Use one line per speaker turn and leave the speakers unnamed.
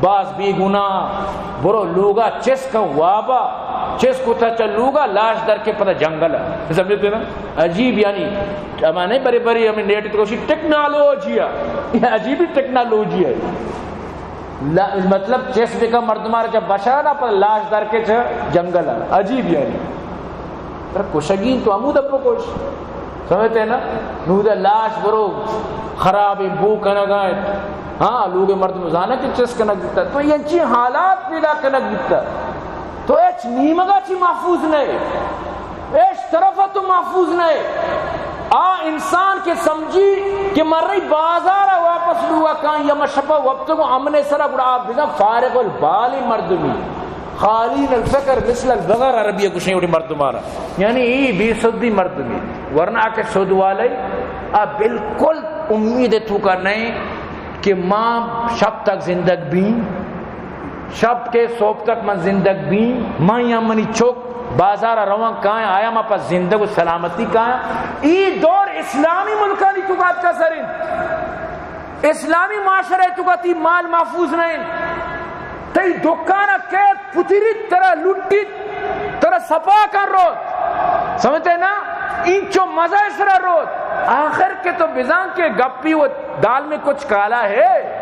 باز بی گناہ برو لوگا چس کا وابا چس کو تھا چلوگا لاش در کے پتہ جنگل ہے سمجھتے نا عجیب یعنی ہمیں بڑی بڑی ہمیں نیٹ کوشی ٹیکنالوجی ہے عجیب ٹیکنالوجی ہے مطلب چس بکا مردمار جب بشا نا پر لاش در کے جنگل ہے عجیب یعنی پر کشگین تو عمود اپو کوش سمجھتے ہیں نا نود لاش برو خراب بو کنگائیں ہاں لوگ مرد مزانہ کی چس کنگ دیتا تو یہ انچی حالات پیدا کنگ دیتا تو ایچ نیمگا چی محفوظ نہیں ایچ طرف تو محفوظ نہیں انسان کے سمجھی کہ مر رہی بازارہ واپس لوگا کہیں یا مشبہ وقت کو امن سرہ گڑا آپ بزا فارغ البالی مردمی خالین الفکر مثل البغر عربیہ کچھ نہیں اٹھی مردمارا یعنی ای بی صدی مردمی ورنہ کے صد والے بالکل امید تو کا نہیں کہ ماں شب تک زندگ بھی شب کے صوب تک من زندگ بھی ماں یا منی چوک بازار روان کہاں آیا ماں پاس زندگ و سلامتی کہاں ای دور اسلامی ملکانی تو بات کا سرین اسلامی معاشرے تو کا تی مال محفوظ نہیں تی دکانہ کیت پتری ترہ لٹی ترہ سپا کر روت سمجھتے نا انچو مزہ اسرہ روت آخر کے تو بزان کے گپی و دال میں کچھ کالا ہے